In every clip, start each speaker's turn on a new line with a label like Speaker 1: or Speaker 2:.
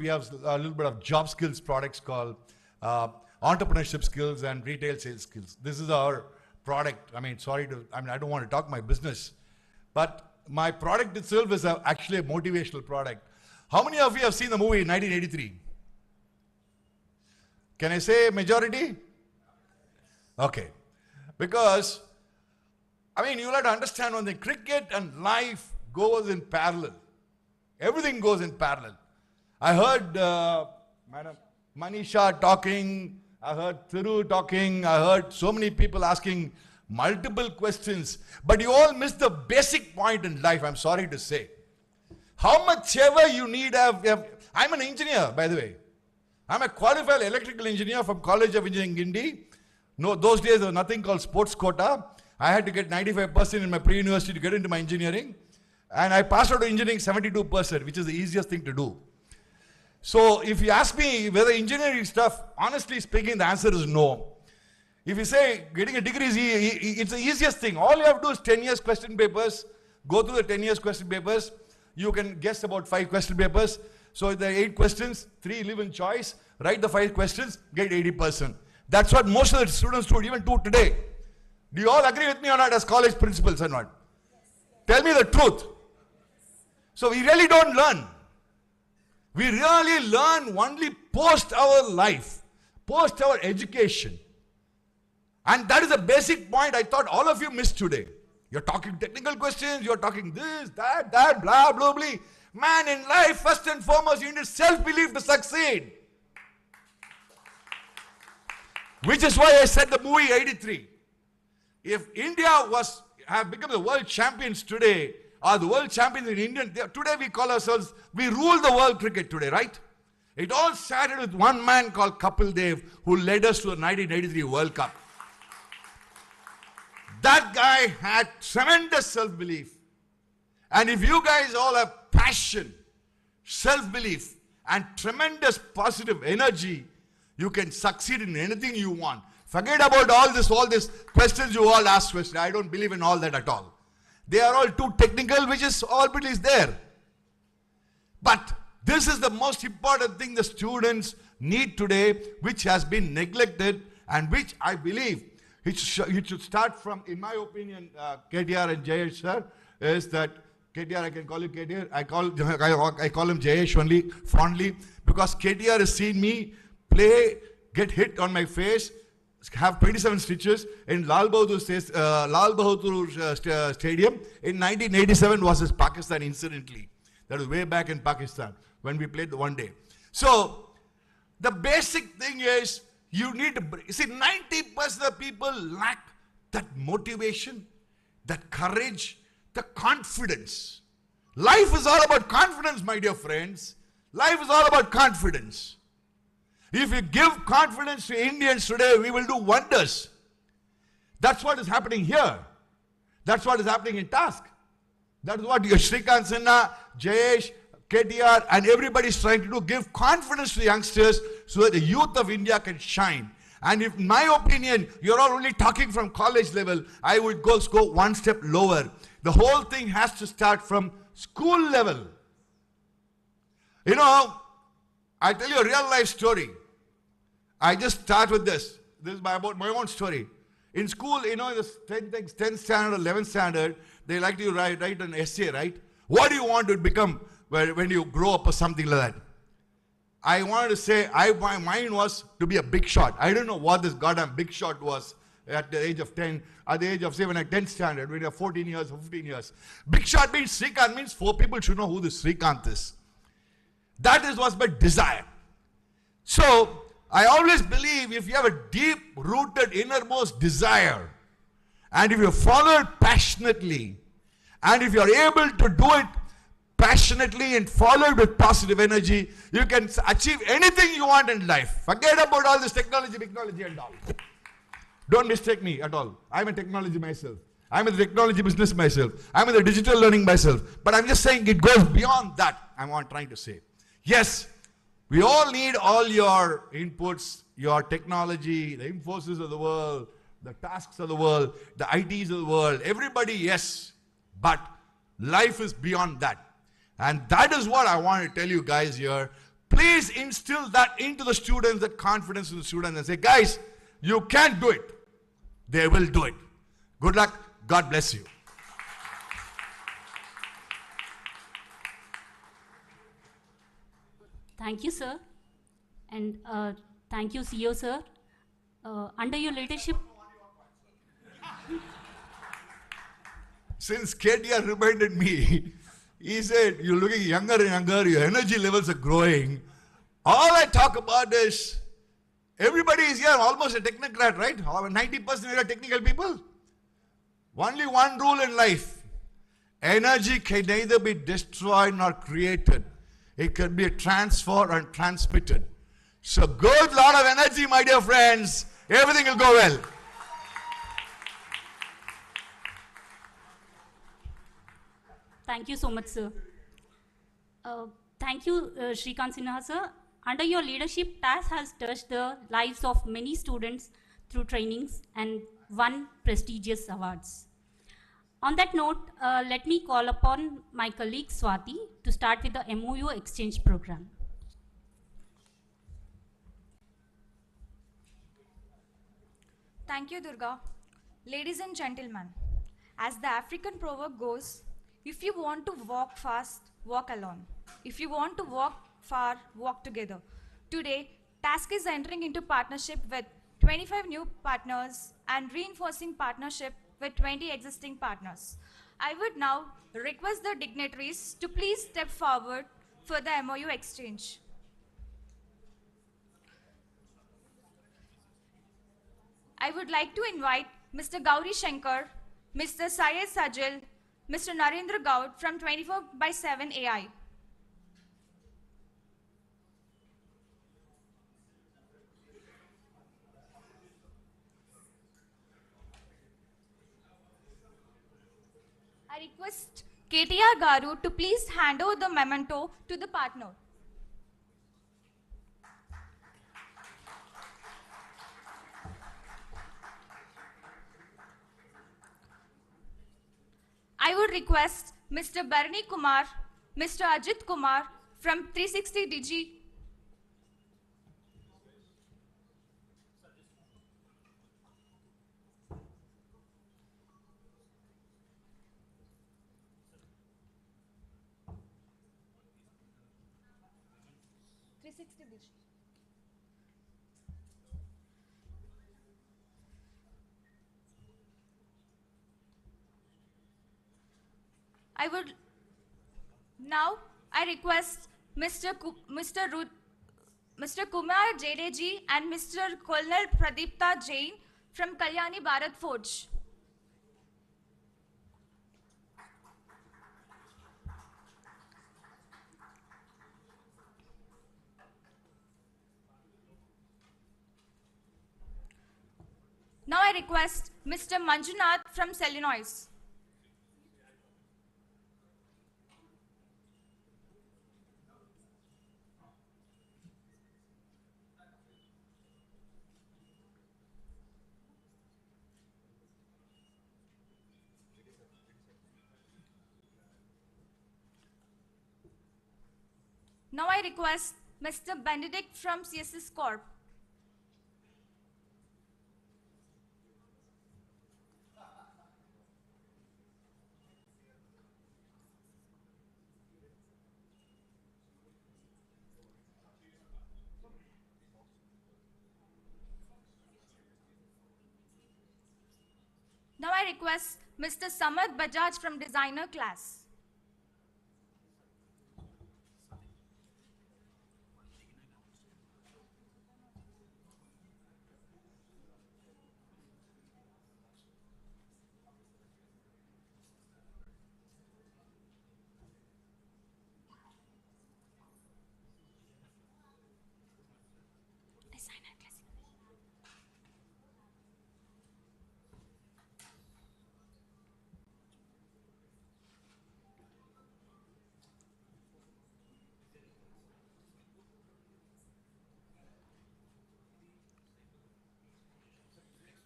Speaker 1: we have a little bit of job skills products called entrepreneurship skills and retail sales skills. This is our product. I don't want to talk my business, but my product itself is actually a motivational product. How many of you have seen the movie 1983? Can I say majority? Okay. Because, you have to understand when the cricket and life goes in parallel. Everything goes in parallel. I heard Madam Manisha talking, I heard Thiru talking, I heard so many people asking multiple questions, but you all missed the basic point in life, I'm sorry to say. How much ever you need, I'm an engineer, by the way. I'm a qualified electrical engineer from College of Engineering, Guindy. No, those days there was nothing called sports quota. I had to get 95% in my pre-university to get into my engineering. And I passed out of engineering 72%, which is the easiest thing to do. So if you ask me whether engineering stuff, honestly speaking, the answer is no. If you say getting a degree is it's the easiest thing. All you have to do is 10 years question papers, go through the 10 years question papers. You can guess about 5 question papers. So there are 8 questions, 3 live in choice, write the 5 questions, get 80%. That's what most of the students do, even do today. Do you all agree with me or not as college principals or not? Tell me the truth. So we really don't learn. We really learn only post our life, post our education. And that is a basic point I thought all of you missed today. You're talking technical questions, you're talking this, that, blah, blah, blah. Man, in life, first and foremost, you need self-belief to succeed. Which is why I said the movie 83. If India have become the world champions today, or the world champions in India, today we call ourselves, we rule the world cricket today, right? It all started with one man called Kapil Dev, who led us to the 1983 World Cup. That guy had tremendous self-belief. And if you guys all have passion, self-belief, and tremendous positive energy, you can succeed in anything you want. Forget about all this questions you all ask questions. I don't believe in all that at all. They are all too technical, which is already there. But this is the most important thing the students need today, which has been neglected and which I believe it should start from, in my opinion, KTR and Jayesh sir, is that KTR, I can call you KTR, I call him Jayesh only fondly, because KTR has seen me play, get hit on my face, have 27 stitches in Lal Bahadur Stadium. In 1987 was his Pakistan, incidentally. That was way back in Pakistan when we played the one day. So the basic thing is you need to, see, 90% of people lack that motivation, that courage, the confidence. Life is all about confidence, my dear friends. Life is all about confidence. If you give confidence to Indians today, we will do wonders. That's what is happening here. That's what is happening in Task. That is what Shrikant Sinha, Jayesh, KTR, and everybody is trying to do. Give confidence to the youngsters so that the youth of India can shine. And if, in my opinion, you're all only talking from college level, I would go one step lower. The whole thing has to start from school level. You know, I'll tell you a real life story. I just start with this. This is about my own story. In school, you know, in the 10th standard, 11th standard, they like to write an essay, right? What do you want to become when you grow up or something like that? I wanted to say, my mind was to be a big shot. I don't know what this goddamn big shot was at the age of 10, at the age of, say, when I 10th standard, when you're 14 years or 15 years. Big shot means Srikant, means 4 people should know who this Srikant is. That was my desire. So, I always believe if you have a deep-rooted innermost desire, and if you follow it passionately, and if you are able to do it passionately and follow it with positive energy, you can achieve anything you want in life. Forget about all this technology and all. Don't mistake me at all. I'm a technology myself. I'm in the technology business myself. I'm in the digital learning myself. But I'm just saying it goes beyond that. I'm not trying to say. Yes, we all need all your inputs, your technology, the Infosys of the world, the tasks of the world, the ITs of the world, everybody, yes. But life is beyond that. And that is what I want to tell you guys here. Please instill that into the students, that confidence in the students, and say, guys, you can do it. They will do it. Good luck. God bless you.
Speaker 2: Thank you, sir. And thank you, CEO, sir. Under your leadership,
Speaker 1: Since KTR reminded me, he said, you're looking younger and younger, your energy levels are growing. All I talk about is, everybody is here, almost a technocrat, right? 90% are technical people. Only one rule in life. Energy can neither be destroyed nor created. It can be transferred and transmitted. So good lot of energy, my dear friends. Everything will go well.
Speaker 2: thank you so much, sir. Thank you, Shrikant Sinha, sir. Under your leadership, TAS has touched the lives of many students through trainings and won prestigious awards. On that note, let me call upon my colleague Swati to start with the MoU exchange program.
Speaker 3: Thank you, Durga. Ladies and gentlemen, as the African proverb goes, if you want to walk fast, walk alone. If you want to walk far, walk together. Today, TASC is entering into partnership with 25 new partners and reinforcing partnership with 20 existing partners. I would now request the dignitaries to please step forward for the MoU exchange. I would like to invite Mr. Gauri Shankar, Mr. Syed Sajil, Mr. Narendra Gaud from 24/7 AI. I request KTR Garu to please hand over the memento to the partner. I would request Mr. Barani Kumar, Mr. Ajit Kumar from 360 DG. I would now I request Mr. Kumar Jadeji and Mr. Colonel Pradipta Jain from Kalyani Bharat Forge. Now I request Mr. Manjunath from Selenois. Now I request Mr. Benedict from CSS Corp. Now I request Mr. Samad Bajaj from Designer Class.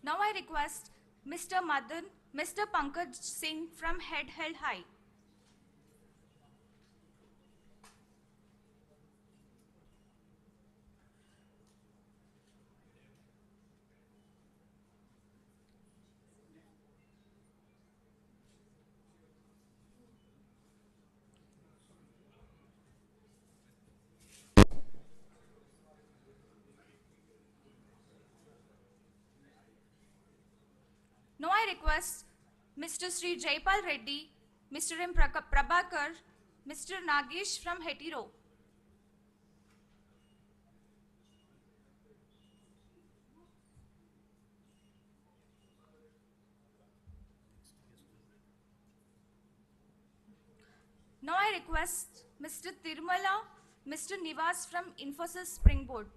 Speaker 3: Now I request Mr. Madan, Mr. Pankaj Singh from Head Held High. request Mr. Sri Jaipal Reddy, Mr. M. Prabhakar, Mr. Nagesh from Hetero. Now I request Mr. Tirumala, Mr. Nivas from Infosys Springboard.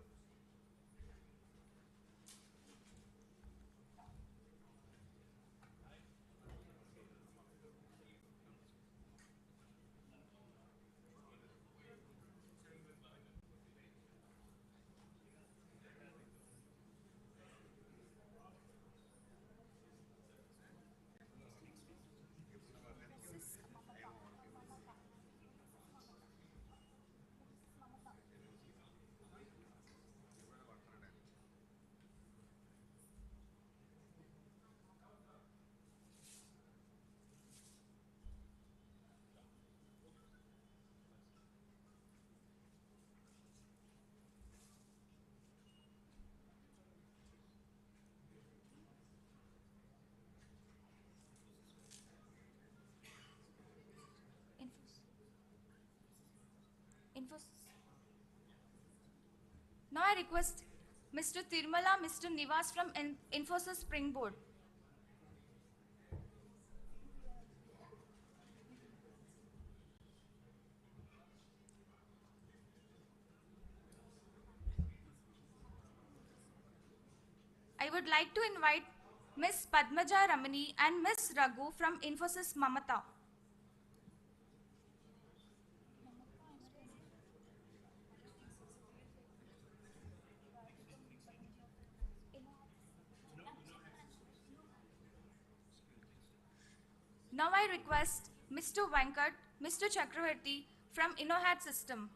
Speaker 3: Infosys. Now I request Mr. Tirumala, Mr. Nivas from Infosys Springboard. I would like to invite Ms. Padmaja Ramani and Ms. Raghu from Infosys Mamata. Now I request Mr. Venkat, Mr. Chakravarti from InnoHat System.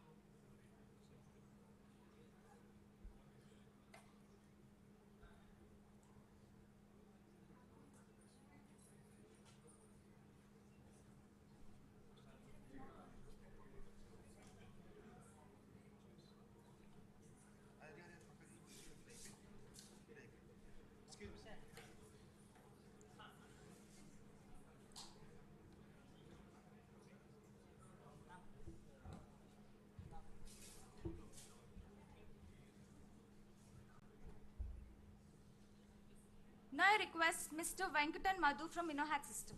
Speaker 3: Now I request Mr. Venkat and Madhu from InnoHat System.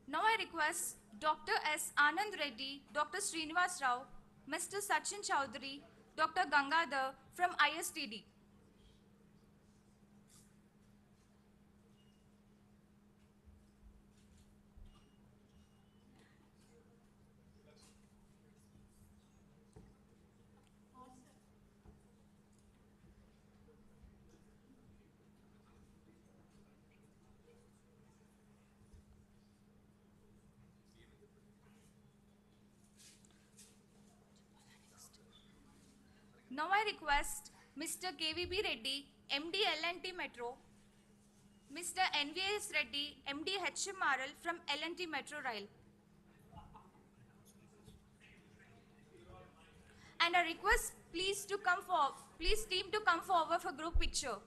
Speaker 3: Now I request Dr. S. Anand Reddy, Dr. Srinivas Rao, Mr. Sachin Chowdhury, Dr. Gangadhar from ISTD. Now I request Mr. KVB Reddy, MD L&T Metro, Mr. NVS Reddy, MD HMRL from L&T Metro Rail. And I request please team to come forward for group picture.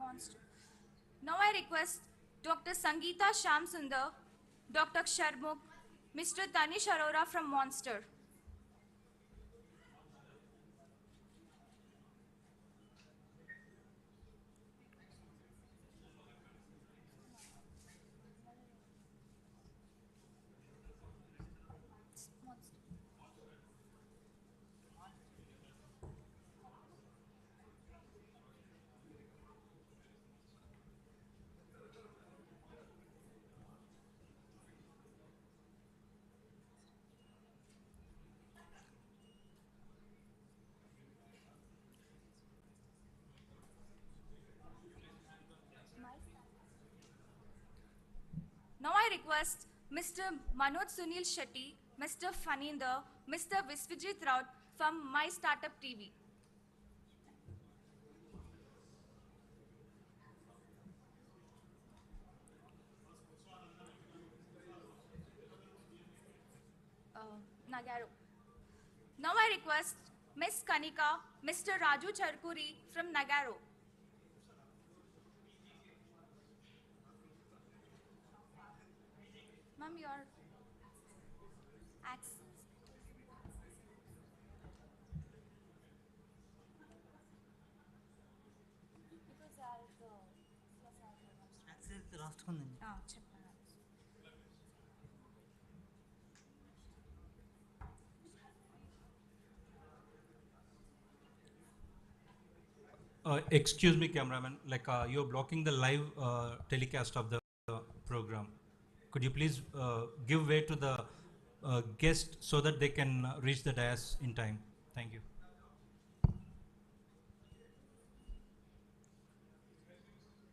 Speaker 3: Monster. Now I request Dr. Sangeeta Shamsundar, Dr. Sharmukh, Mr. Tanish Arora from Monster. request Mr. Manoj Sunil Shetty, Mr. Faninder, Mr. Visvajit Raut from My Startup TV. Nagaro. Now I request Miss Kanika, Mr. Raju Charkuri from Nagaro. Ma'am, your access. చెప్పండి.
Speaker 4: Excuse me, cameraman. You're blocking the live telecast of the program. Could you please give way to the guest so that they can reach the dais in time? Thank you.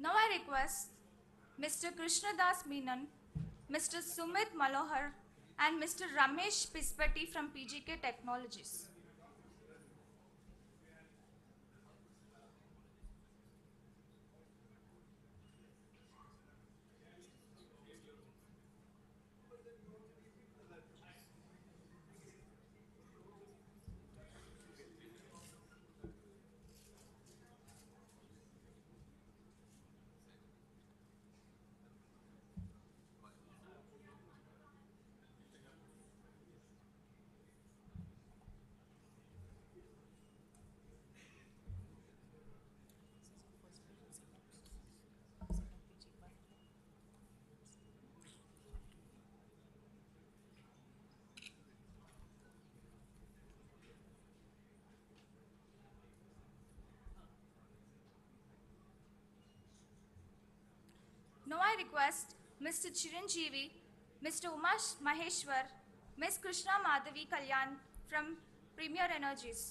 Speaker 3: Now I request Mr. Krishnadas Menon, Mr. Sumit Malohar, and Mr. Ramesh Pispati from PGK Technologies. Now I request Mr. Chiranjeevi, Mr. Umash Maheshwar, Ms. Krishna Madhavi Kalyan from Premier Energies.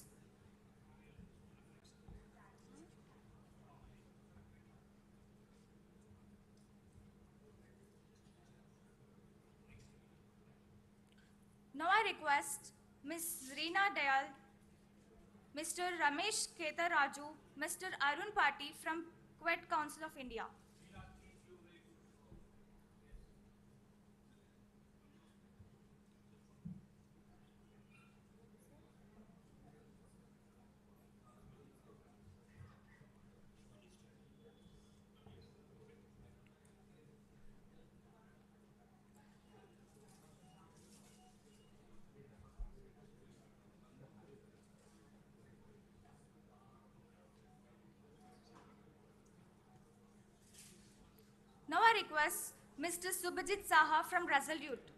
Speaker 3: Now I request Ms. Reena Dayal, Mr. Ramesh Ketaraju, Mr. Arun Pati from Kuwait Council of India. Now I request Mr. Subhajit Saha from Resolute.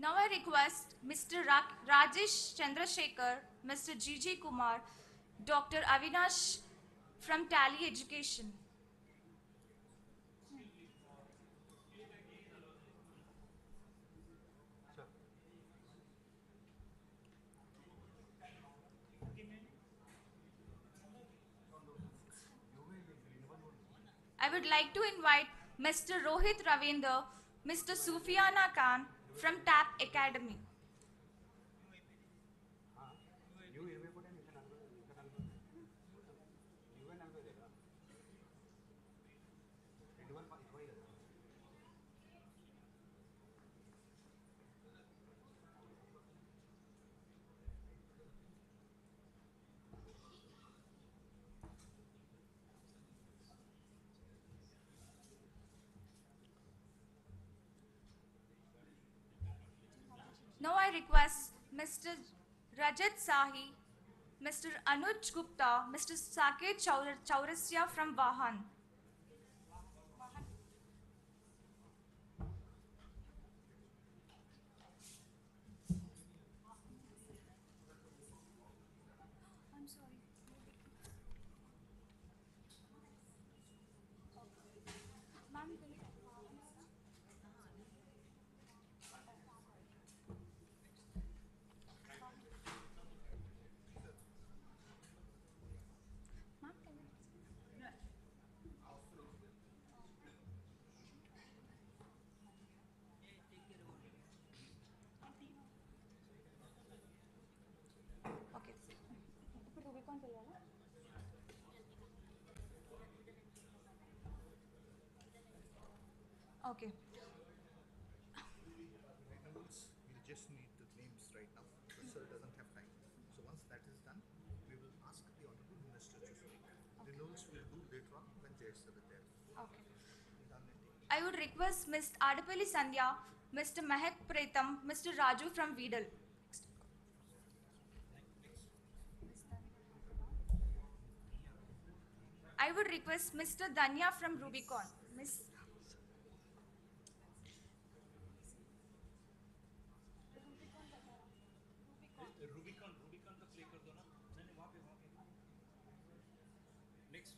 Speaker 3: Now I request Mr. Rajesh Chandrasekhar, Mr. G.G. Kumar, Dr. Avinash from Tally Education. I would like to invite Mr. Rohit Ravindra, Mr. Sufiana Khan from TAP Academy. Now I request Mr. Rajat Sahi, Mr. Anuj Gupta, Mr. Saket Chaurasya from Vahan. Okay.
Speaker 1: We'll just need the names right now. The sir doesn't have time. So once that is done, we will ask the Honorable Minister to speak. The notes we'll do later on when Jay sir is there.
Speaker 3: Okay. I would request Ms. Adapalli Sandhya, Mr. Mehak Pretam, Mr. Raju from Weedle. I would request Mr. Danya from Rubicon. Miss.
Speaker 4: Rubicon का play कर दो ना. नहीं वहाँ पे. Next.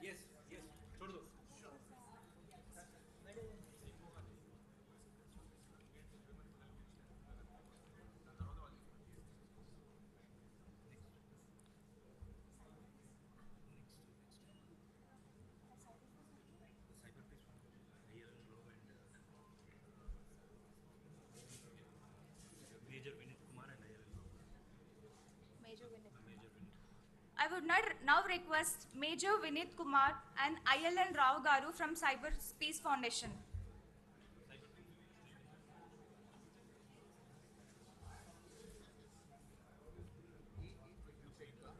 Speaker 4: Yes. छोड़ दो. Major Vinit Kumar and
Speaker 3: Major Vinit. I would now request Major Vinit Kumar and ILN Rao Garu from Cyber Space Foundation.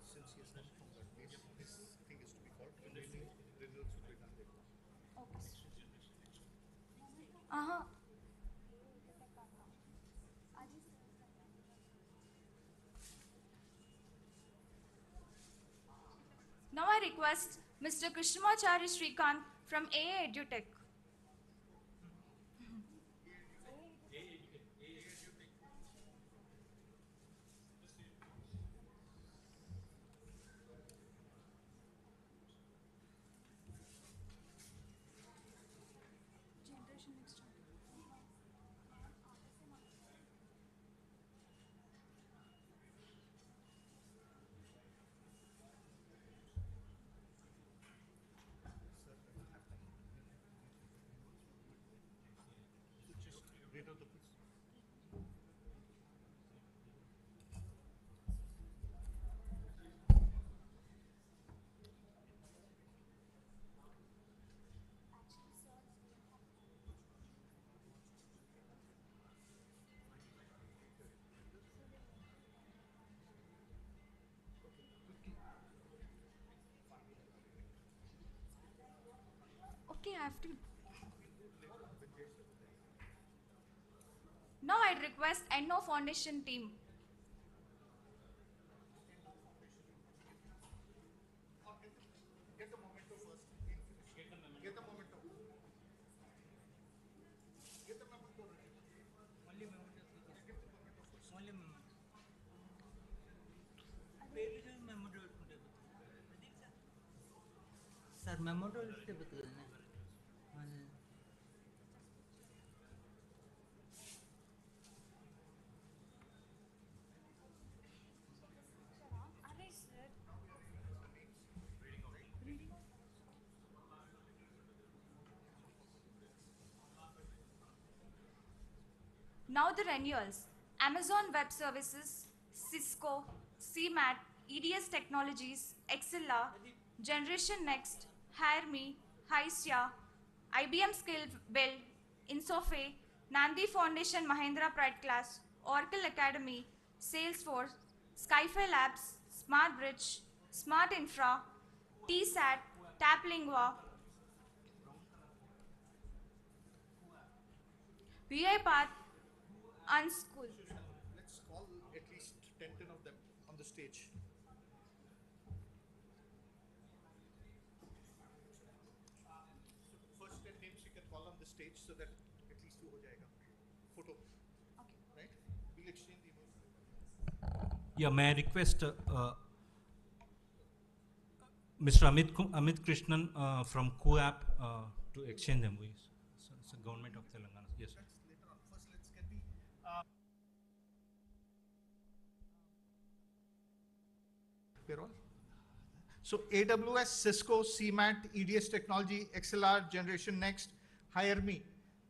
Speaker 1: Since he has come from that place, this thing is to be called. And the results will be done there.
Speaker 3: Uh-huh. Now I request Mr. Krishnamachari Srikant from AA EduTech.
Speaker 1: Read out the please.
Speaker 3: Okay, I have to. Now I'd request NO Foundation team.
Speaker 1: Get the memento first. Get the memento. Get the memento.
Speaker 5: Only memento. Only memento. Baby memento. Sir, memento ಇಷ್ಟೇ ಬರ್ತದೆ.
Speaker 3: Now the renewals. Amazon Web Services, Cisco, CMAT, EDS Technologies, Excella, Generation Next, HireMe, Hysia, IBM Skill Build, Insofe, Nandi Foundation Mahindra Pride Class, Oracle Academy, Salesforce, Skyfi Labs, SmartBridge, Smart Infra, TSAT, TapLingua, UiPath, Unschool.
Speaker 1: Let's call at least 10 of them on the stage. First 10 names you can call on the stage so that at least two ho jayega. Photo.
Speaker 3: Okay.
Speaker 1: Right? We'll exchange the emoji.
Speaker 4: Yeah, may I request Mr. Amit Krishnan from KUAP to exchange them, please. So it's the government of Telangana. Yes, sir.
Speaker 1: That's later on. First, let's get the. We're all. So AWS, Cisco, CMAT, EDS Technology, XLR, Generation Next, HireMe.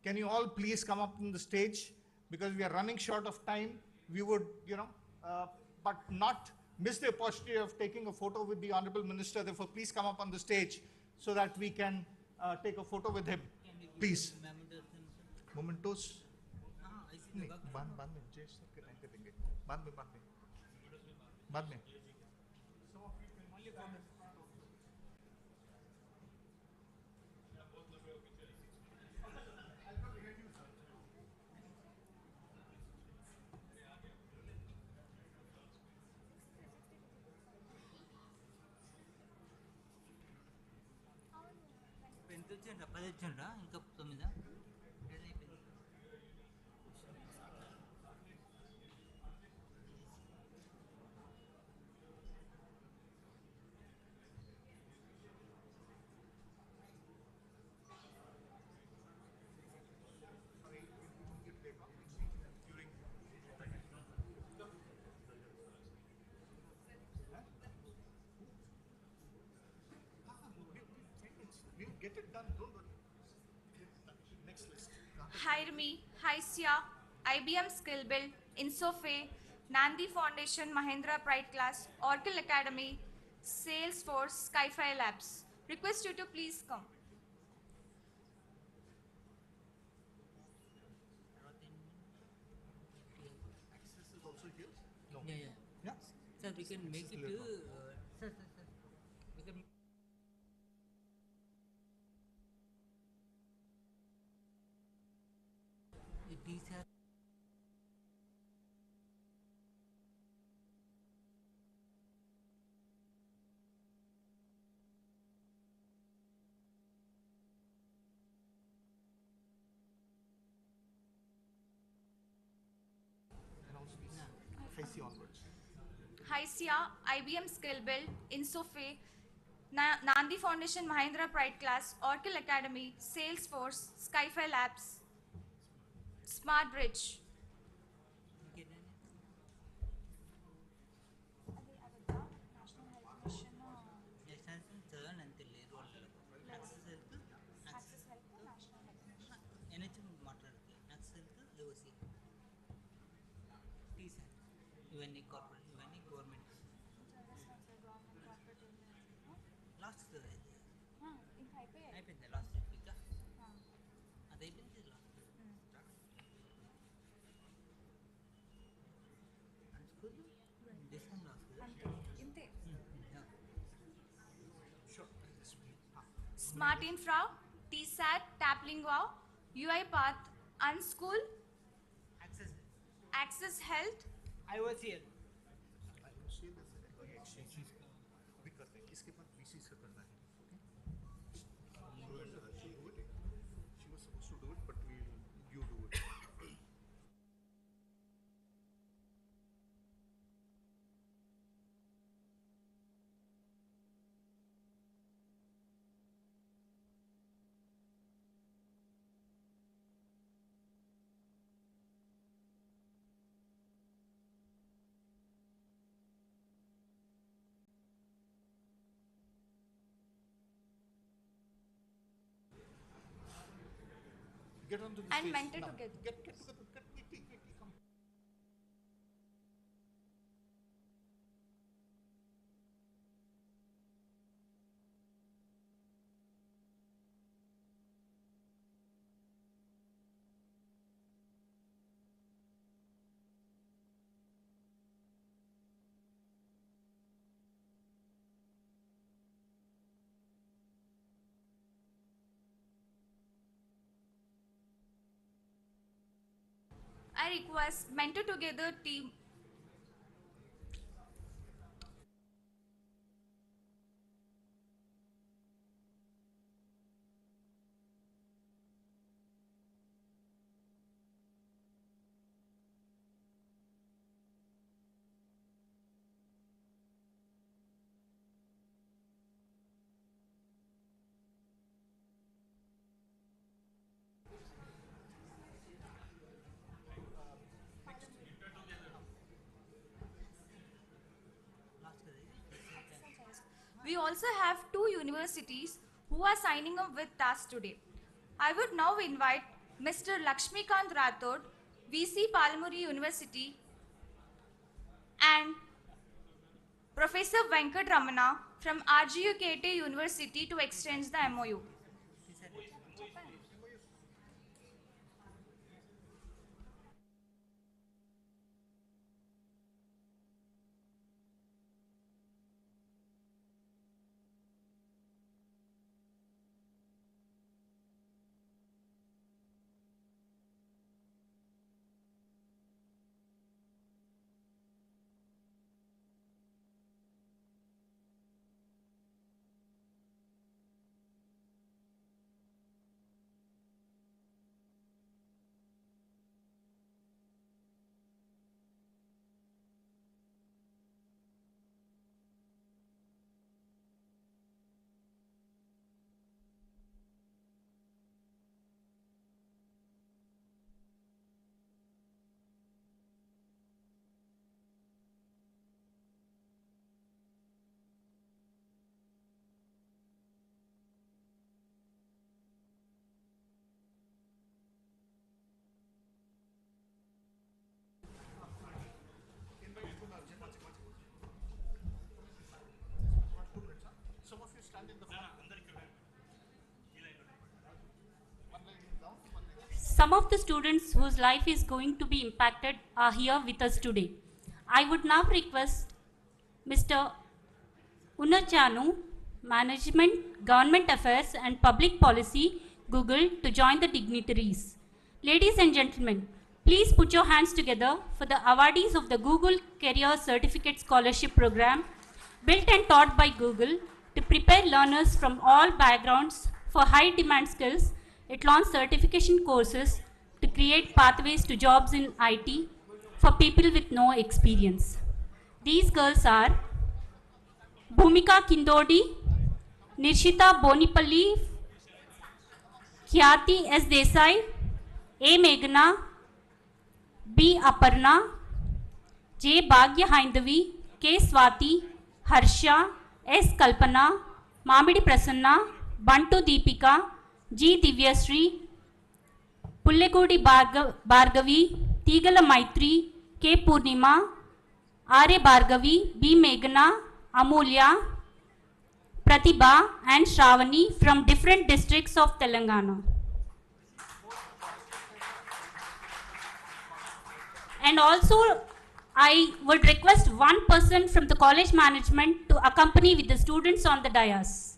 Speaker 1: Can you all please come up on the stage? Because we are running short of time. We would, but not miss the opportunity of taking a photo with the Honorable Minister. Therefore, please come up on the stage so that we can take a photo with him. Please.
Speaker 5: Memories sir
Speaker 1: Mementos.
Speaker 5: हाँ ऐसे
Speaker 1: नहीं,
Speaker 5: दुर्गा
Speaker 1: बाद में जय sir के time पे देंगे। बाद में।
Speaker 5: పెన్ తెచ్చిండ్రా 10 తెచ్చిండ్రా ఇంకా 9 టెన్ అయిపోయింది
Speaker 1: We'll get it done. Don't worry. Next list.
Speaker 3: Hire Me, Hysia, IBM Skill Build, Insofe, Nandi Foundation, Mahindra Pride Class, Oracle Academy, Salesforce, Skyfi Labs. Request you to please come.
Speaker 5: తర్వాత
Speaker 1: Access is also here. No.
Speaker 5: yeah
Speaker 1: Yeah.
Speaker 5: sir we can make it
Speaker 1: Later.
Speaker 5: sir we can these are
Speaker 1: Announce these. Face you onwards.
Speaker 3: Hysia, IBM Skill Build, Insofe, Nandi Foundation, Mahindra Pride Class, Oracle Academy, Salesforce, Skyfi Labs, Smart Bridge.
Speaker 5: Extension చదవండి అంతే లేదు వాళ్ళకి access health NH మాట్లాడితే access health OC టీసెట్ ఇవన్నీ corporate ఇవన్నీ government last అయిపోయింది last ఇంకా అది అయిపోయింది last discount last
Speaker 1: Sure. This way.
Speaker 3: Smart Infra, TSAT, Taplingwa, UiPath, Unschool,
Speaker 5: access
Speaker 3: Access Health,
Speaker 5: IOCL
Speaker 1: I will say this exchange भी करते हैं इसके बाद BC से करना है okay she'll do it she was supposed to do it but you do it get onto the
Speaker 3: and
Speaker 1: stage
Speaker 3: Mentor
Speaker 1: now.
Speaker 3: Together.
Speaker 1: Get together get quickly come
Speaker 3: I request Mentor Together team. We also have two universities who are signing up with us today. I would now invite Mr. Lakshmikant Rathod, VC Palamuri University, and Professor Venkat Ramana from RGUKT University to exchange the MoU.
Speaker 2: Some of the students whose life is going to be impacted are here with us today. I would now request Mr. Unachanu, Management, Government Affairs and Public Policy, Google, to join the dignitaries. Ladies and gentlemen, please put your hands together for the awardees of the Google Career Certificate Scholarship Program, built and taught by Google to prepare learners from all backgrounds for high demand skills. It launched certification courses to create pathways to jobs in IT for people with no experience. These girls are Bhumika Kindodi, Nirshita Bonipalli, Khyati S. Desai, A. Meghna, B. Aparna, J. Bhagya Haindavi, K. Swati, Harsha, S. Kalpana, Mamidi Prasanna, Bantu Deepika, G. Divyasri, Pullegudi Bhargavi, Tigala Maitri, K. Purnima, R. A. Bhargavi, B. Meghna, Amulya, Pratibha and Shravani from different districts of Telangana. And also, I would request one person from the college management to accompany with the students on the dais.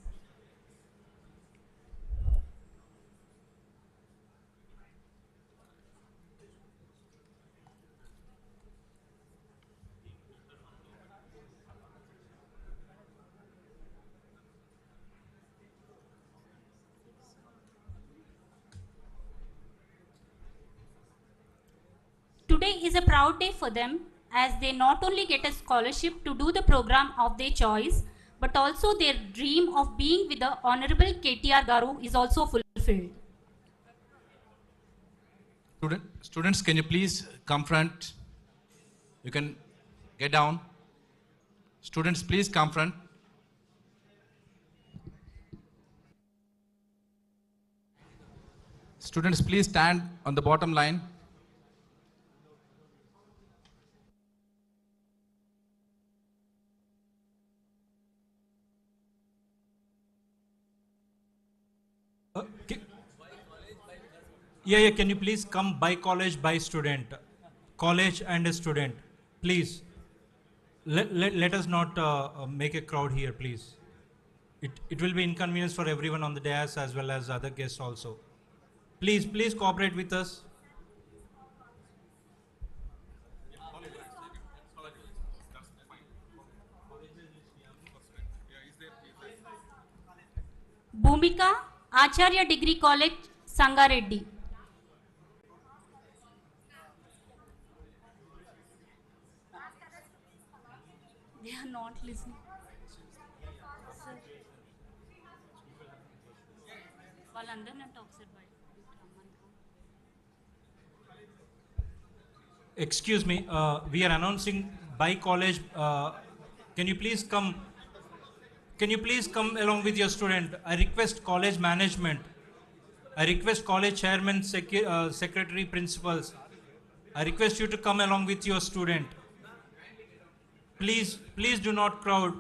Speaker 2: Today is a proud day for them as they not only get a scholarship to do the program of their choice, but also their dream of being with the Honorable KTR Garu is also fulfilled.
Speaker 6: Students, can you please come front? You can get down. Students, please come front. Students, please stand on the bottom line.
Speaker 4: Yeah, can you please come by college, by student? College and a student. Please, let us not make a crowd here, please. It will be inconvenience for everyone on the dais as well as other guests also. Please cooperate with us.
Speaker 2: Bhumika, Acharya Degree College, Sangareddy. They are not listening.
Speaker 4: Excuse me, we are announcing by college. Can you please come? Can you please come along with your student? I request college management. I request college chairman, secretary, principals. I request you to come along with your student. Please do not crowd.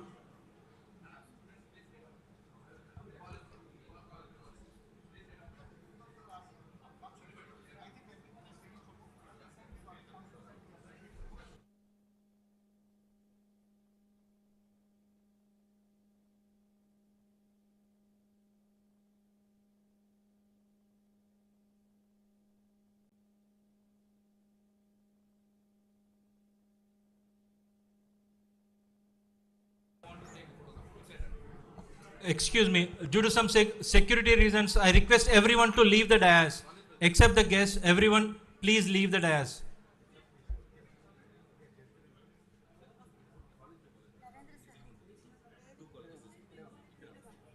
Speaker 4: Excuse me, due to some security reasons, I request everyone to leave the dais. Except the guests, everyone please leave the dais.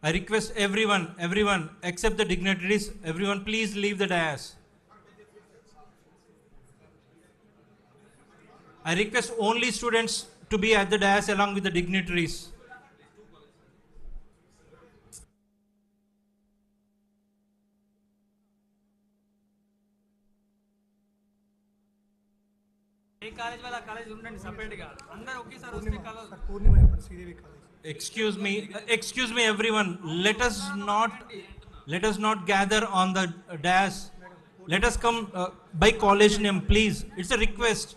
Speaker 4: I request everyone except the dignitaries, everyone please leave the dais. I request only students to be at the dais along with the dignitaries. Excuse me, everyone. Let us not gather on the dais. Let us come by college name, please. It's a request.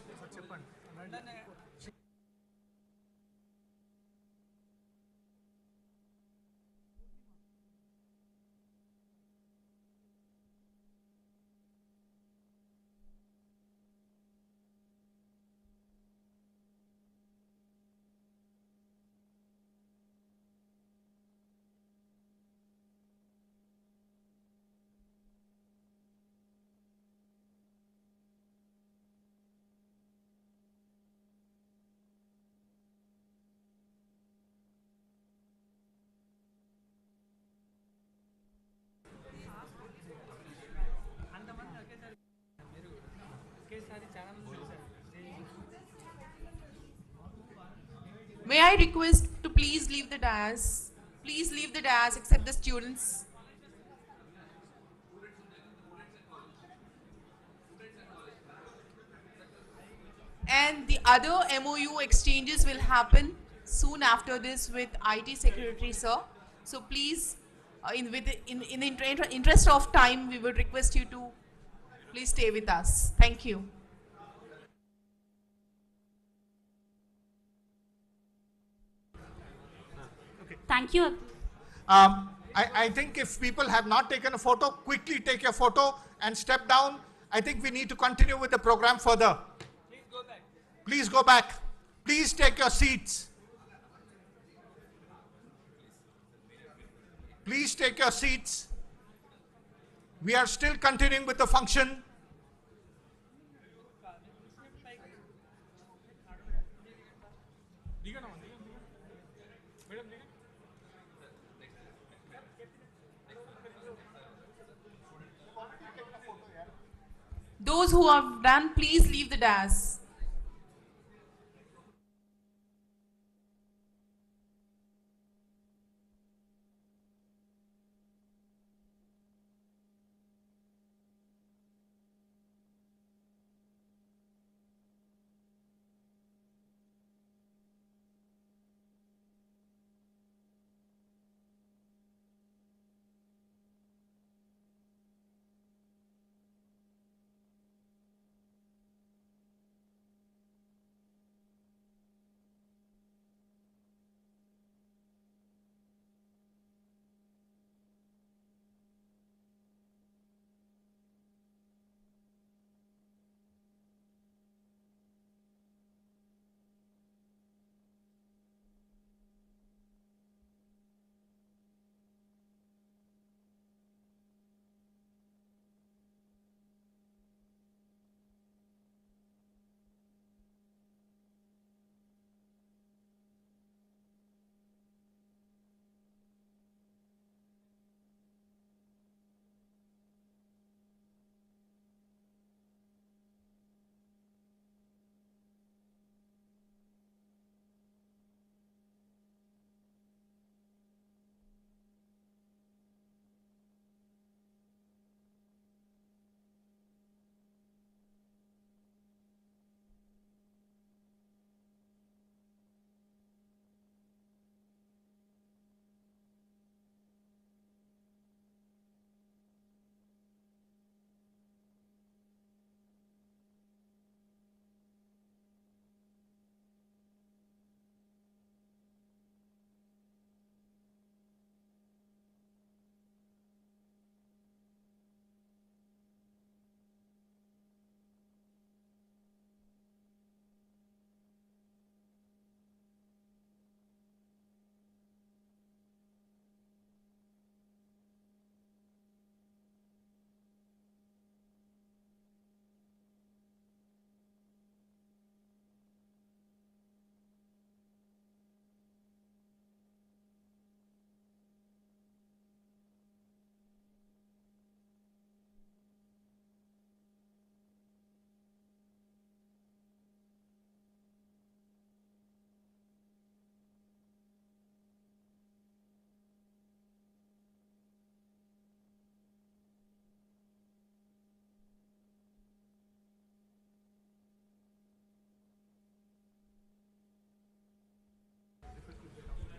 Speaker 7: May I request to please leave the dais? Please leave the dais except the students. And the other MoU exchanges will happen soon after this with IT Secretary, sir. So please, in the interest of time, we would request you to please stay with us. Thank you.
Speaker 2: Thank you.
Speaker 1: I think if people have not taken a photo, quickly take your photo and step down. I think we need to continue with the program further. Please go back. Please go back. Please take your seats. Please take your seats. We are still continuing with the function.
Speaker 7: Those who have done, please leave the dais.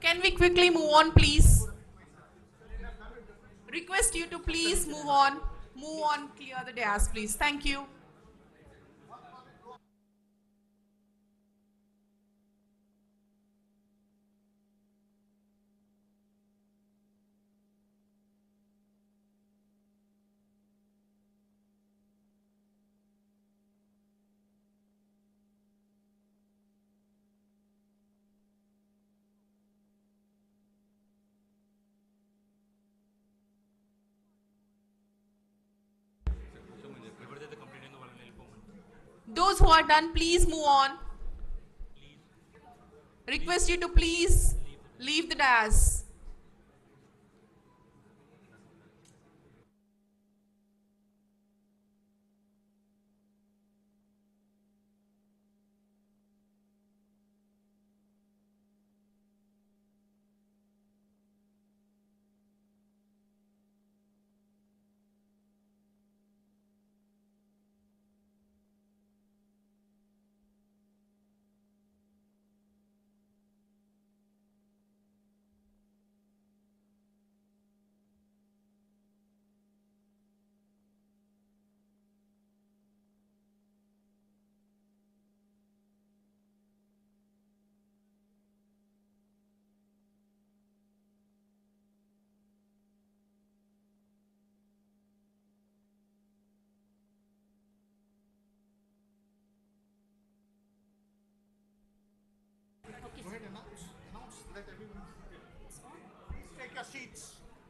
Speaker 7: Can we quickly move on, please? Request you to please move on. move on, clear the dais, please. Thank you. Those who are done, please move on. Request you to please leave the dais.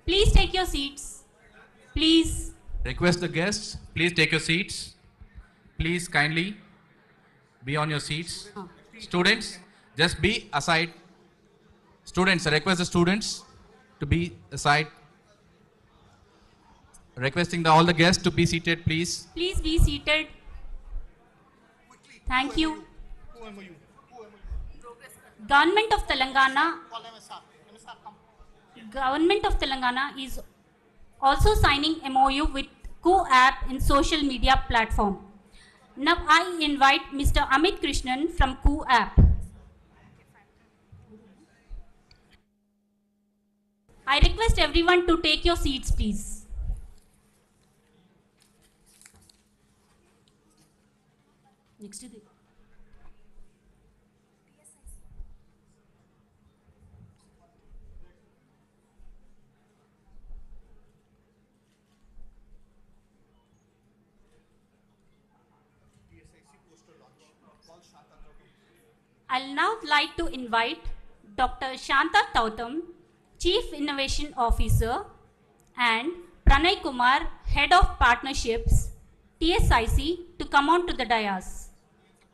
Speaker 2: Please take your seats. Please.
Speaker 6: Request the guests, please take your seats. Please kindly be on your seats. Students, just be aside. Students, I request the students to be aside. Requesting all the guests to be seated, please.
Speaker 2: Please be seated. Thank you. Government of Telangana. Government of Telangana is also signing MoU with KTR app in social media platform. Now I invite Mr. Amit Krishnan from KTR app. I request everyone to take your seats, please. Next is I'll now like to invite Dr. Shanta Tautam, Chief Innovation Officer, and Pranay Kumar, Head of Partnerships, TSIC, to come on to the dais.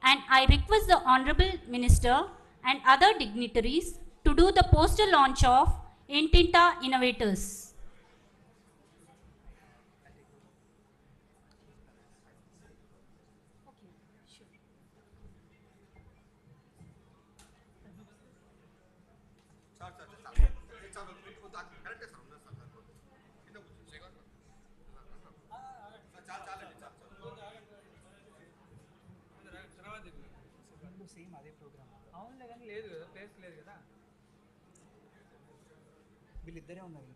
Speaker 2: And I request the Honorable Minister and other dignitaries to do the poster launch of Intinta Innovators.
Speaker 8: Same అదే programme అవునులే కానీ లేదు కదా place లేదు కదా వీళ్ళిద్దరే ఉన్నారు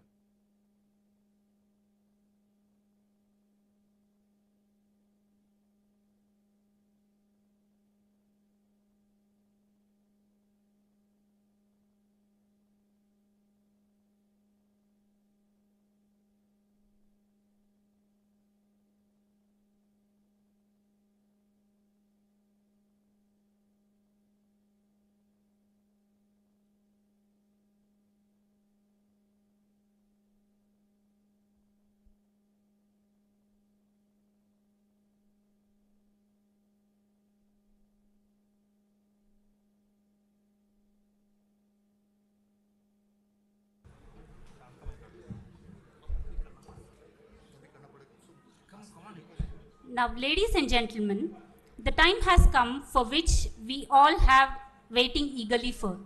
Speaker 2: Now, ladies and gentlemen, the time has come for which we all have waiting eagerly for.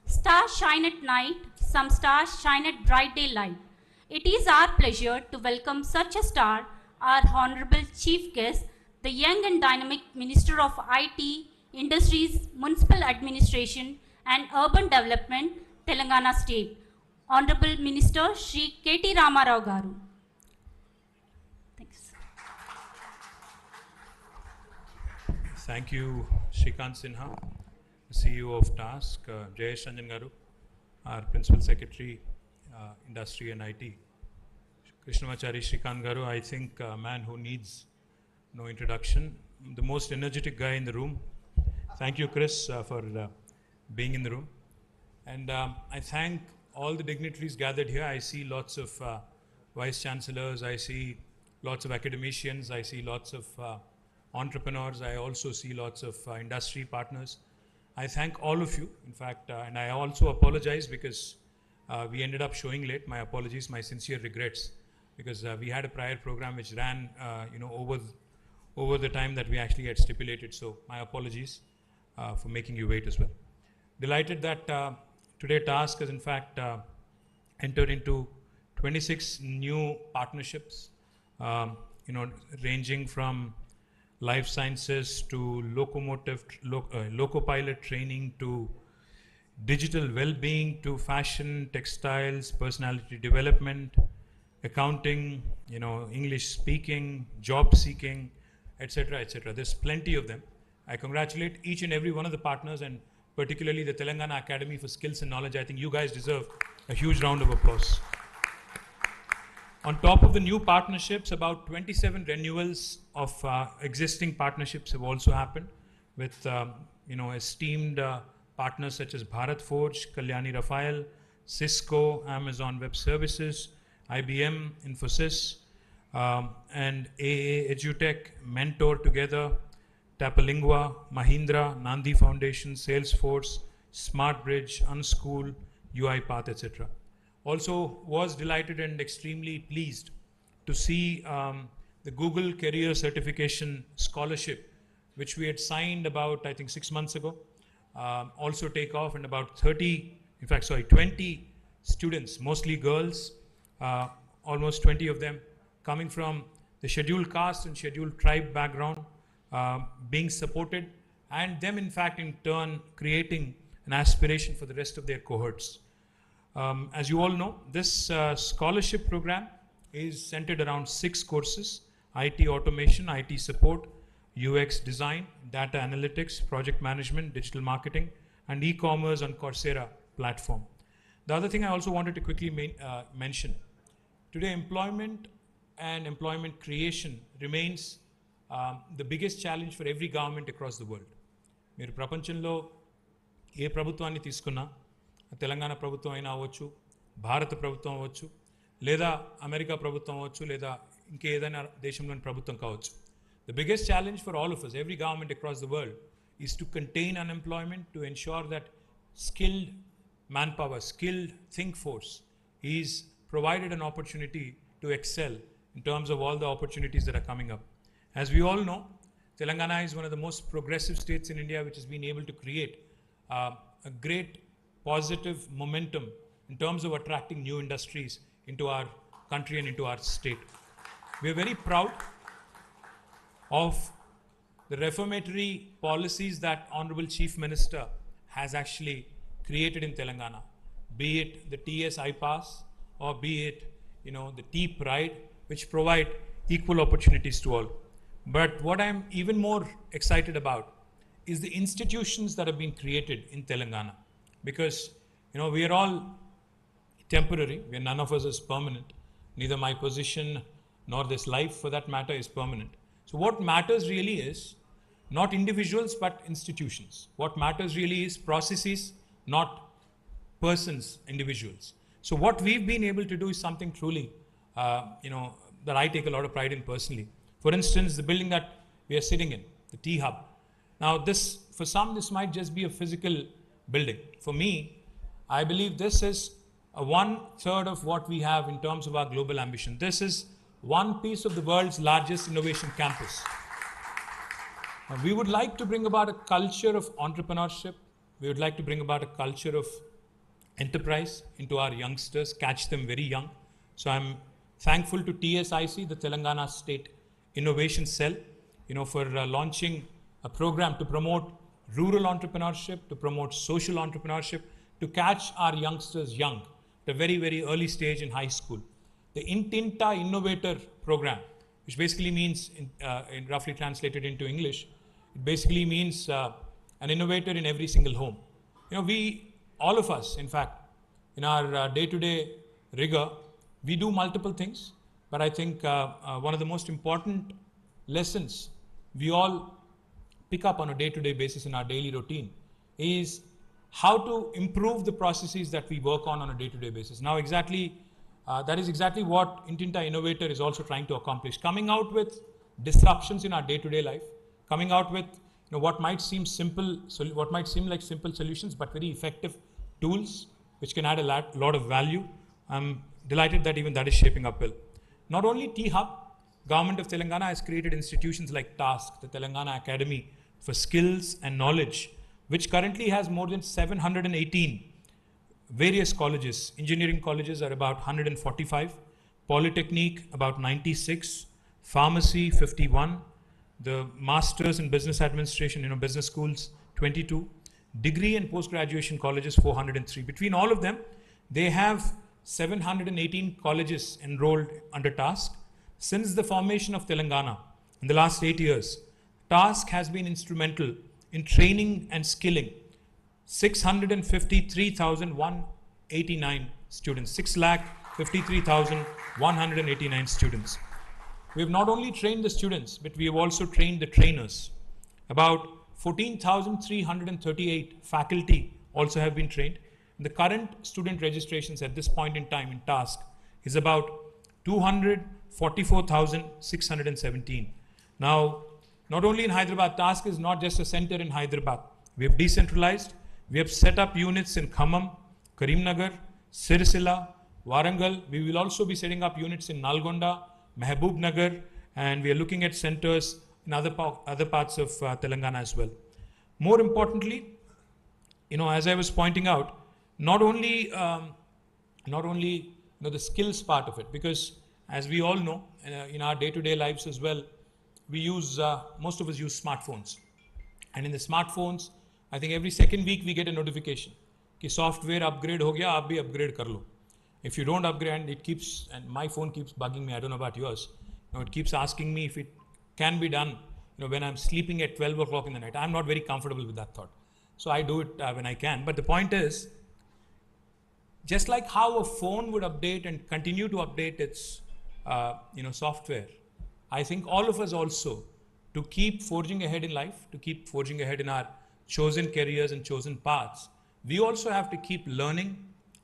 Speaker 2: Stars shine at night, some stars shine at bright daylight. It is our pleasure to welcome such a star, our Honorable Chief Guest, the young and dynamic Minister of IT, Industries, Municipal Administration and Urban Development, Telangana State, Honorable Minister Shri KT Ramarao Garu. Thanks.
Speaker 9: Thank you, Shrikant Sinha, CEO of Task, Jayesh Ranjan Garu, our Principal Secretary, Industry and IT. Krishnamachari Shrikant Garu, I think a man who needs no introduction, the most energetic guy in the room. Thank you, Chris, for being in the room. And I thank all the dignitaries gathered here. I see lots of vice chancellors, I see lots of academicians, I see lots of entrepreneurs, I also see lots of industry partners. I thank all of you, in fact, and I also apologize because we ended up showing late. My apologies, my sincere regrets, because we had a prior program which ran over the time that we actually had stipulated. So my apologies for making you wait as well. Delighted that today Task has in fact entered into 26 new partnerships, ranging from life sciences to loco-pilot training to digital well-being to fashion, textiles, personality development, accounting, English speaking, job seeking, etc., etc. There's plenty of them. I congratulate each and every one of the partners, and particularly the Telangana Academy for Skills and Knowledge. I think you guys deserve a huge round of applause. On top of the new partnerships, about 27 renewals of existing partnerships have also happened with esteemed partners such as Bharat Forge, Kalyani Rafael, Cisco, Amazon Web Services, IBM, Infosys, and AA Edutech, Mentor Together, Tapalingua, Mahindra, Nandi Foundation, Salesforce, SmartBridge, Unschool, UiPath, etc. Also was delighted and extremely pleased to see the Google Career Certification Scholarship, which we had signed about, I think, 6 months ago, also take off, and about 20 students, mostly girls, almost 20 of them coming from the scheduled caste and scheduled tribe background, being supported, and them in fact in turn creating an aspiration for the rest of their cohorts. As you all know, this scholarship program is centered around 6 courses: IT automation, IT support, UX design, data analytics, project management, digital marketing, and e-commerce on Coursera platform. The other thing I also wanted to quickly mention, today employment and employment creation remains the biggest challenge for every government across the world. మీరు ప్రపంచంలో ఏ ప్రభుత్వాన్ని తీసుకున్నా, తెలంగాణ ప్రభుత్వం అయినా అవ్వచ్చు, భారత ప్రభుత్వం అవ్వచ్చు, లేదా అమెరికా ప్రభుత్వం అవ్వచ్చు, లేదా ఇంకేదైనా దేశంలోని ప్రభుత్వం కావచ్చు. The biggest challenge for all of us, every government across the world, is to contain unemployment, to ensure that skilled manpower, skilled think force is provided an opportunity to excel in terms of all the opportunities that are coming up. As we all know, Telangana is one of the most progressive states in India, which has been able to create a great positive momentum in terms of attracting new industries into our country and into our state. We are very proud of the reformatory policies that Honorable Chief Minister has actually created in Telangana, be it the TS iPass or be it the T-Pride, which provide equal opportunities to all. But what I'm even more excited about is the institutions that have been created in Telangana, because we are all temporary. None of us is permanent. Neither my position nor this life, for that matter, is permanent. So what matters really is not individuals but institutions. What matters really is processes, not persons, individuals. So what we've been able to do is something truly, that I take a lot of pride in personally. For instance, the building that we are sitting in, the T-Hub. Now for some, this might just be a physical building. For me, I believe this is a 1/3 of what we have in terms of our global ambition. This is one piece of the world's largest innovation campus. Now, we would like to bring about a culture of entrepreneurship. We would like to bring about a culture of enterprise into our youngsters, catch them very young. So I'm thankful to TSIC, the Telangana State Innovation Cell, for launching a program to promote rural entrepreneurship, to promote social entrepreneurship, to catch our youngsters young, at a very, very early stage in high school. The Intinta Innovator program, which basically means, roughly translated into English, It basically means an innovator in every single home. All of us, in fact, in our day-to-day rigor, we do multiple things, but I think one of the most important lessons we all pick up on a day-to-day basis in our daily routine is how to improve the processes that we work on a day-to-day basis. Now, that is exactly what Intinta Innovator is also trying to accomplish, coming out with disruptions in our day-to-day life, coming out with what might seem like simple solutions, but very effective tools which can add a lot of value. I'm delighted that even that is shaping up well. Not only T-Hub, Government of Telangana has created institutions like TASK, the Telangana Academy for Skills and Knowledge, which currently has more than 718 various colleges. Engineering colleges are about 145, Polytechnic about 96, Pharmacy 51, the Masters in Business Administration, business schools 22, degree and post-graduation colleges 403. Between all of them, they have 718 colleges enrolled under TASK. Since the formation of Telangana in the last 8 years, TASK has been instrumental in training and skilling 653,189 students, 6,53,189 students. We have not only trained the students, but we have also trained the trainers. About 14,338 faculty also have been trained. The current student registrations at this point in time in TASK is about 244,617. Now, not only in Hyderabad, TASK is not just a center in Hyderabad. We have decentralized. We have set up units in Khammam, Karimnagar, Sirisila, Warangal. We will also be setting up units in Nalgonda, Mehboob Nagar, and we are looking at centers in other parts of Telangana as well. More importantly, as I was pointing out, not only the skills part of it, because as we all know, in our day-to-day lives as well, most of us use smartphones. And in the smartphones, I think every second week we get a notification कि software upgrade हो गया, आप भी upgrade कर लो. If you don't upgrade, and my phone keeps bugging me, I don't know about yours, it keeps asking me if it can be done, when I'm sleeping at 12 o'clock in the night. I'm not very comfortable with that thought. So I do it when I can. But the point is, just like how a phone would update and continue to update its software, I think all of us also, to keep forging ahead in life, to keep forging ahead in our chosen careers and chosen paths, we also have to keep learning,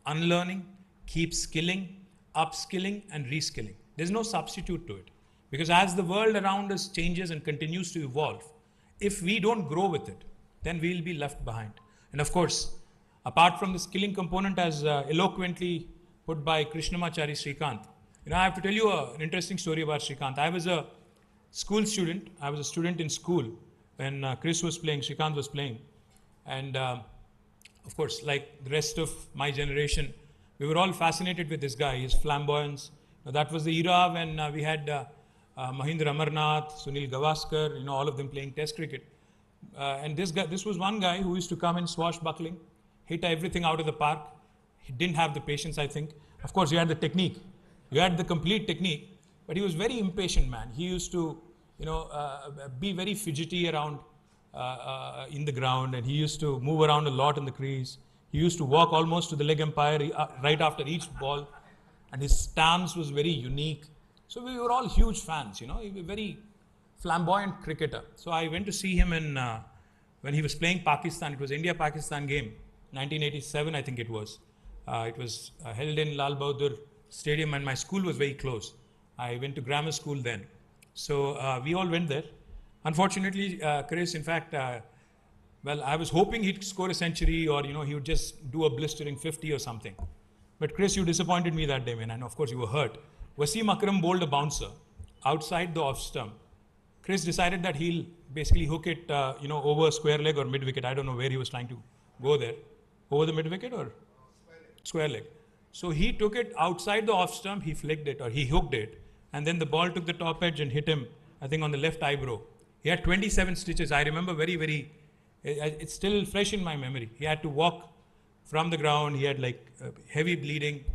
Speaker 9: unlearning, keep skilling, upskilling and reskilling. There's no substitute to it. Because as the world around us changes and continues to evolve, if we don't grow with it, then we'll be left behind. And of course, apart from the skilling component as eloquently put by Krishnamachari Srikanth, I have to tell you an interesting story about Srikanth. I was a school student. I was a student in school when Chris was playing, Srikanth was playing. And of course, like the rest of my generation, we were all fascinated with this guy, his flamboyance. That was the era when we had Mahindra Amarnath, Sunil Gavaskar, all of them playing test cricket. And this was one guy who used to come in swashbuckling, hit everything out of the park. He didn't have the patience, I think. Of course, he had the technique. You had the complete technique, but he was very impatient man. He used to, be very fidgety around in the ground, and he used to move around a lot in the crease. He used to walk almost to the leg umpire right after each ball, and his stance was very unique. So we were all huge fans, He was a very flamboyant cricketer. So I went to see him when he was playing Pakistan. It was India-Pakistan game, 1987, I think it was. It was held in Lal Bahadur Stadium, and my school was very close. I went to grammar school then. So we all went there. Unfortunately, Chris, in fact, I was hoping he'd score a century or, he would just do a blistering 50 or something. But Chris, you disappointed me that day, man. And of course, you were hurt. Wasim Akram bowled a bouncer outside the off stump. Chris decided that he'll basically hook it, over square leg or mid wicket. I don't know where he was trying to go there. Over the mid wicket or square leg. So he took it outside the off stump, he flicked it or he hooked it, and then the ball took the top edge and hit him, I think, on the left eyebrow. He had 27 stitches. I remember very, very, it's still fresh in my memory. He had to walk from the ground. He had heavy bleeding.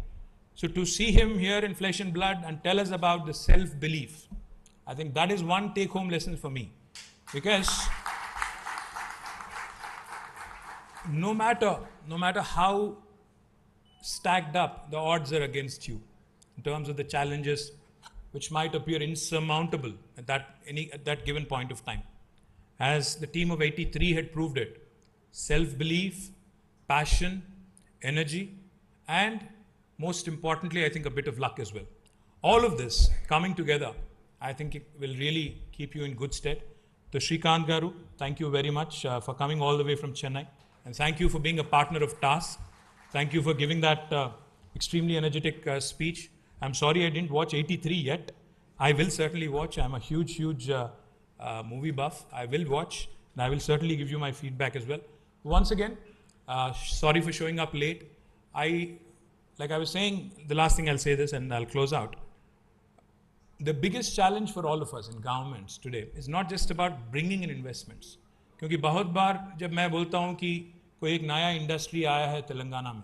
Speaker 9: So to see him here in flesh and blood and tell us about the self-belief, I think that is one take-home lesson for me. Because no matter how stacked up the odds are against you in terms of the challenges which might appear insurmountable at that given point of time. As the team of 83 had proved it, self-belief, passion, energy, and most importantly, I think a bit of luck as well. All of this coming together, I think it will really keep you in good stead. So Shrikant Garu, thank you very much for coming all the way from Chennai. And thank you for being a partner of TASK. Thank you for giving that extremely energetic speech. I'm sorry I didn't watch 83 yet. I will certainly watch. I'm a huge movie buff. I will watch, and I will certainly give you my feedback as well. Once again, sorry for showing up late. Like I was saying, the last thing I'll say this and I'll close out. The biggest challenge for all of us in governments today is not just about bringing in investments. क्योंकि बहुत बार जब मैं बोलता हूँ कि कोई एक नया इंडस्ट्री आया है तेलंगाना में,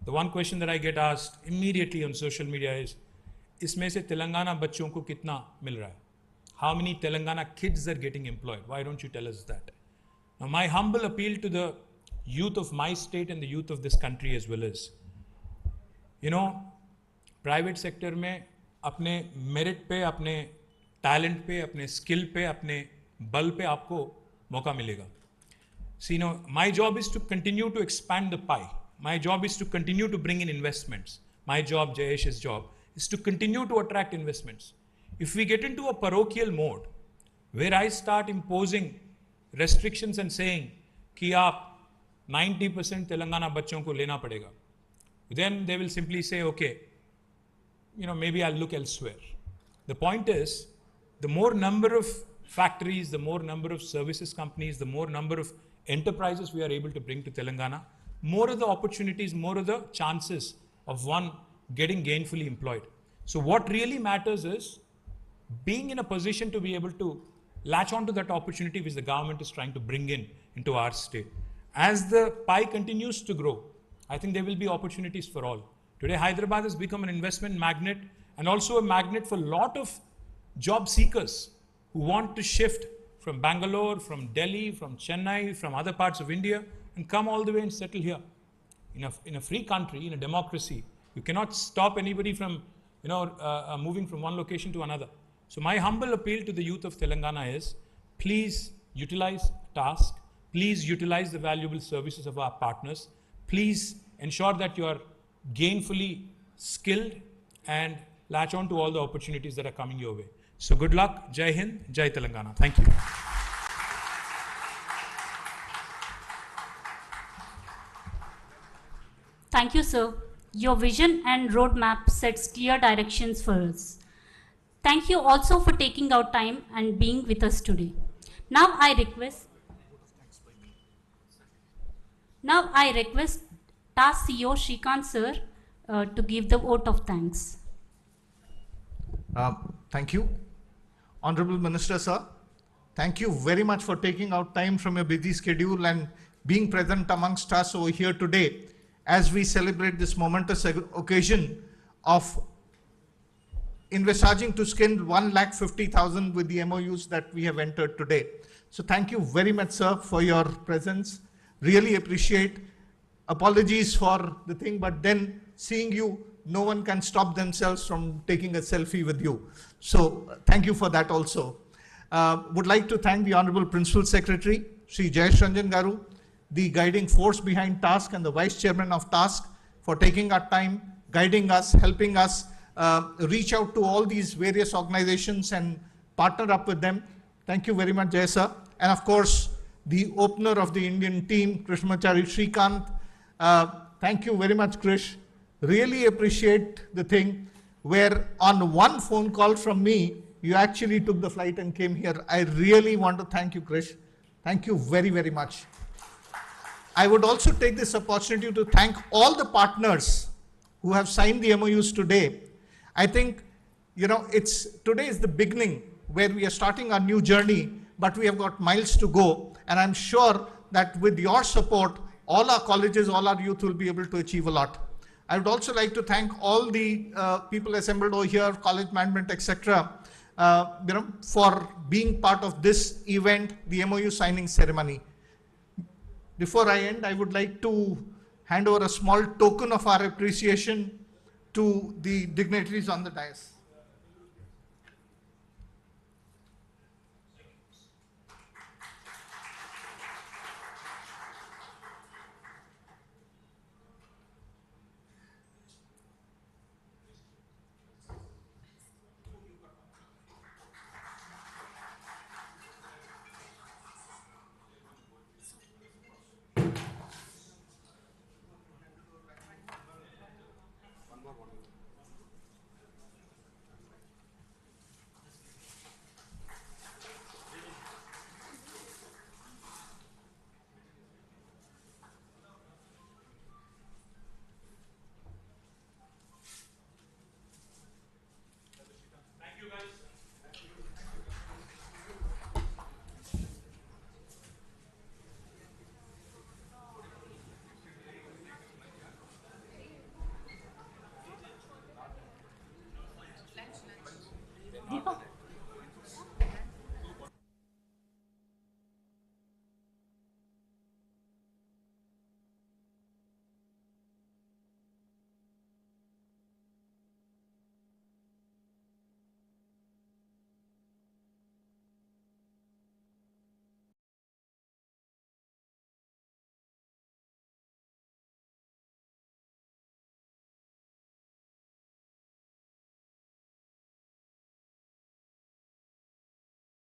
Speaker 9: the one question that I get asked immediately on social media is, इसमें से तेलंगाना बच्चों को कितना मिल रहा है? How many Telangana kids are getting employed? Why don't you tell us that? Now, my humble appeal to the youth of my state and the youth of this country as well is, private sector में अपने merit पे, अपने talent पे, अपने skill पे, अपने बल पे आपको मौका मिलेगा. See, my job is to continue to expand the pie. My job is to continue to bring in investments. My job, Jayesh's job, is to continue to attract investments. If we get into a parochial mode, where I start imposing restrictions and saying कि आप 90% तेलंगाना बच्चों को लेना पड़ेगा, then they will simply say, okay, maybe I'll look elsewhere. The point is, the more number of factories, the more number of services companies, the more number of enterprises we are able to bring to Telangana, more of the opportunities, more of the chances of one getting gainfully employed. So what really matters is being in a position to be able to latch onto that opportunity which the government is trying to bring into our state. As the pie continues to grow, I think there will be opportunities for all. Today, Hyderabad has become an investment magnet and also a magnet for a lot of job seekers who want to shift from Bangalore, from Delhi, from Chennai, from other parts of India, and come all the way and settle here. In a free country, in a democracy, you cannot stop anybody from moving from one location to another. So my humble appeal to the youth of Telangana is, please utilize TASK, please utilize the valuable services of our partners, please ensure that you are gainfully skilled and latch on to all the opportunities that are coming your way. So good luck, Jai Hind, Jai Telangana. Thank you.
Speaker 2: Thank you, sir. Your vision and roadmap sets clear directions for us. Thank you also for taking out time and being with us today. Now I request TASK CEO Shrikant sir to give the vote of thanks.
Speaker 1: Thank you. Honorable Minister sir, thank you very much for taking out time from your busy schedule and being present amongst us over here today as we celebrate this momentous occasion of envisaging to skill 150,000 with the MOUs that we have entered today. So thank you very much, sir, for your presence. Really appreciate. Apologies for the thing, but then seeing you, no one can stop themselves from taking a selfie with you. So thank you for that also. Would like to thank the Honorable Principal Secretary, Sri Jayesh Ranjan Garu, the guiding force behind TASK and the Vice Chairman of TASK for taking our time, guiding us, helping us reach out to all these various organizations and partner up with them. Thank you very much, Jay sir. And of course, the opener of the Indian team, Krishnamachari Shrikant. Thank you very much, Krish. Really appreciate the thing where on one phone call from me, you actually took the flight and came here. I really want to thank you, Krish. Thank you very, very much. I would also take this opportunity to thank all the partners who have signed the MOUs today. I think, today is the beginning where we are starting our new journey, but we have got miles to go. And I'm sure that with your support, all our colleges, all our youth will be able to achieve a lot. I would also like to thank all the people assembled over here, college management, etc., for being part of this event, the MOU signing ceremony.
Speaker 10: before I end, I would like to hand over a small token of our appreciation to the dignitaries on the dais.